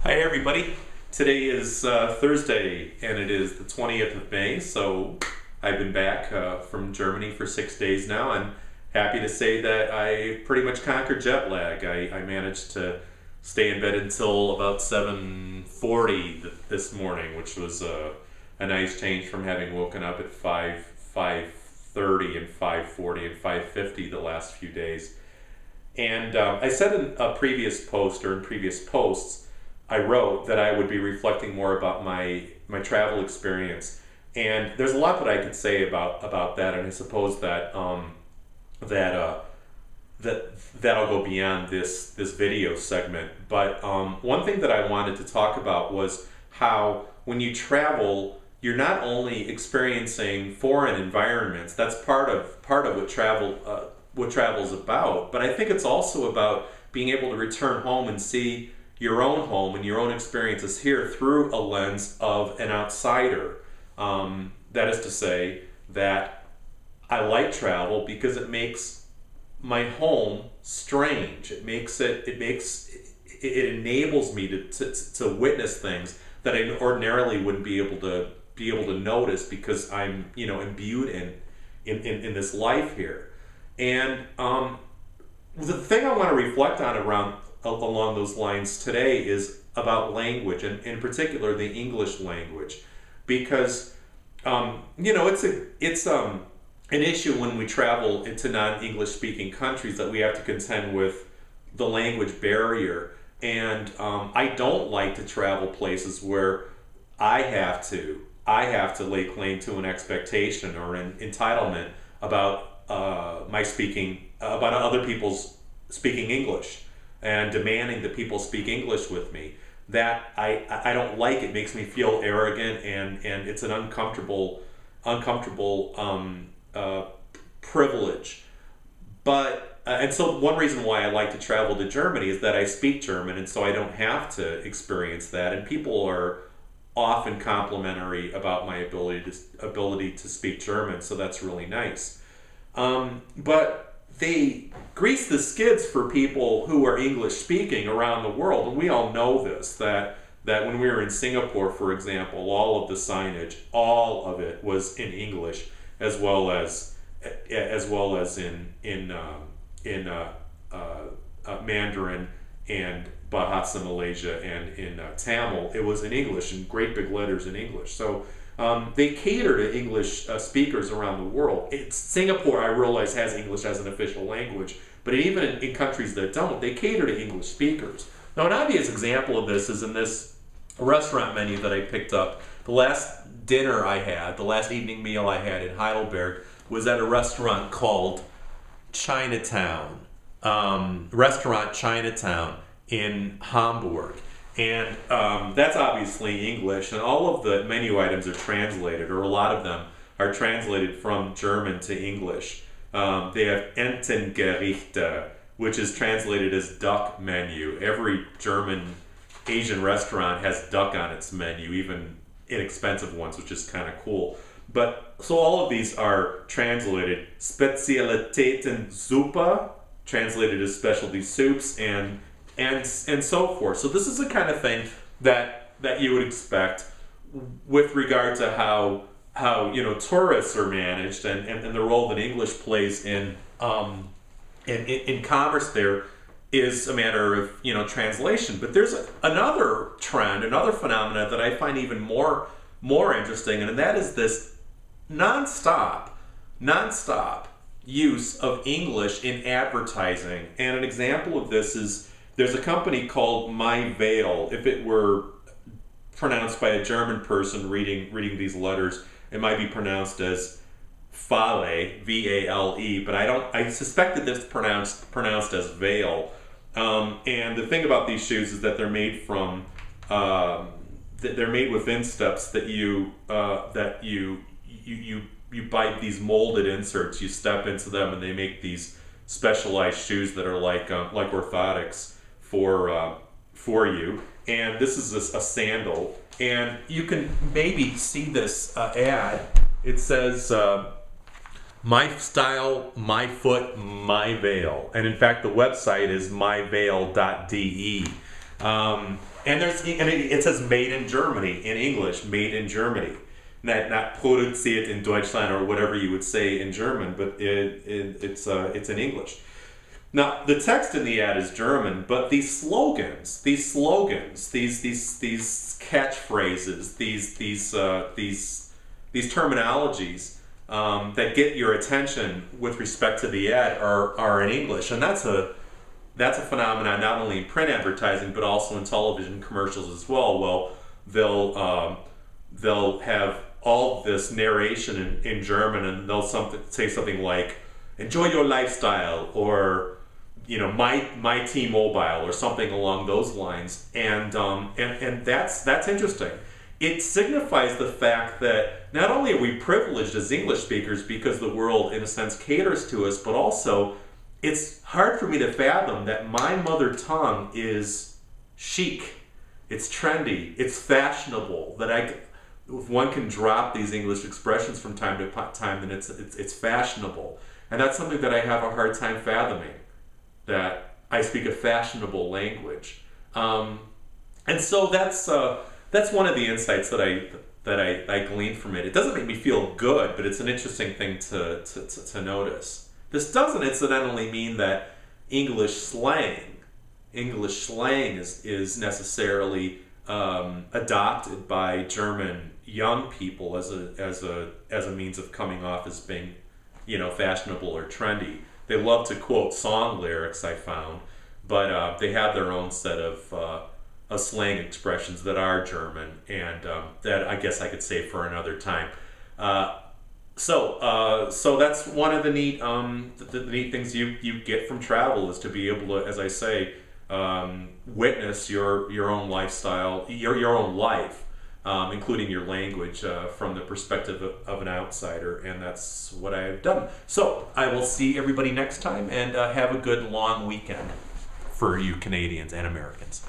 Hi everybody. Today is Thursday and it is the 20th of May, so I've been back from Germany for 6 days now. I'm happy to say that I pretty much conquered jet lag. I managed to stay in bed until about 7:40 this morning, which was a nice change from having woken up at 5:30 and 5:40 and 5:50 the last few days. And I said in a previous post, or in previous posts, I wrote that I would be reflecting more about my travel experience, and there's a lot that I could say about that, and I suppose that that'll go beyond this video segment. But one thing that I wanted to talk about was how when you travel, you're not only experiencing foreign environments. That's part of what travel's about. But I think it's also about being able to return home and see your own home and your own experiences here through a lens of an outsider. That is to say that I like travel because it makes my home strange. It enables me to witness things that I ordinarily wouldn't be able to notice because I'm imbued in this life here. And the thing I want to reflect on along those lines today is about language, and in particular the English language, because it's an issue when we travel into non-English speaking countries that we have to contend with the language barrier. And I don't like to travel places where I have to lay claim to an expectation or an entitlement about about other people's speaking English and demanding that people speak English with me. That I don't like. It makes me feel arrogant, and it's an uncomfortable privilege. But and so one reason why I like to travel to Germany is that I speak German, and so I don't have to experience that. And people are often complimentary about my ability to speak German, so that's really nice. But they grease the skids for people who are English speaking around the world, and we all know this, that when we were in Singapore, for example, all of the signage, all of it was in English, as well as in Mandarin and Bahasa Malaysia, and in Tamil it was in English, in great big letters in English. So they cater to English speakers around the world. Singapore, I realize, has English as an official language, but even in countries that don't, they cater to English speakers. Now, an obvious example of this is in this restaurant menu that I picked up. The last evening meal I had in Heidelberg was at a restaurant called Chinatown, Restaurant Chinatown in Hamburg. And that's obviously English, and all of the menu items are translated, or a lot of them are translated from German to English. They have Entengerichte, which is translated as duck menu. Every German Asian restaurant has duck on its menu, even inexpensive ones, which is kind of cool. But so all of these are translated. Spezialitätensuppe, translated as specialty soups, and so forth. So this is the kind of thing that you would expect with regard to how tourists are managed, and the role that English plays in commerce there is a matter of translation. But there's another trend, another phenomena that I find even more interesting, and that is this nonstop use of English in advertising. And an example of this is there's a company called MyVale. If it were pronounced by a German person reading these letters, it might be pronounced as Vale, V-A-L-E, but I suspect that it's pronounced as Vale. And the thing about these shoes is that they're made from they're made with insteps that you buy these molded inserts. You step into them, and they make these specialized shoes that are like orthotics for you. And this is a sandal, and you can maybe see this ad. It says My Style, My Foot, My Veil. And in fact, the website is myveil.de. And it says made in Germany in English, made in Germany. Not produziert in Deutschland or whatever you would say in German, but it's in English. Now the text in the ad is German, but these slogans, these catchphrases, these terminologies that get your attention with respect to the ad are in English, and that's a phenomenon not only in print advertising but also in television commercials as well. Well, they'll have all this narration in German, and they'll say something like "Enjoy your lifestyle" or my T-Mobile or something along those lines, and that's interesting. It signifies the fact that not only are we privileged as English speakers because the world, in a sense, caters to us, but also it's hard for me to fathom that my mother tongue is chic, it's trendy, it's fashionable, that if one can drop these English expressions from time to time, then it's fashionable. And that's something that I have a hard time fathoming, that I speak a fashionable language. And so that's one of the insights that I gleaned from it. It doesn't make me feel good, but it's an interesting thing to notice. This doesn't incidentally mean that English slang is necessarily adopted by German young people as a means of coming off as being, fashionable or trendy. They love to quote song lyrics, I found, but they have their own set of slang expressions that are German, and that I guess I could save for another time. So that's one of the neat things you get from travel, is to be able to, as I say, witness your own lifestyle, your own life, including your language, from the perspective of an outsider, and that's what I have done. So I will see everybody next time, and have a good long weekend for you Canadians and Americans.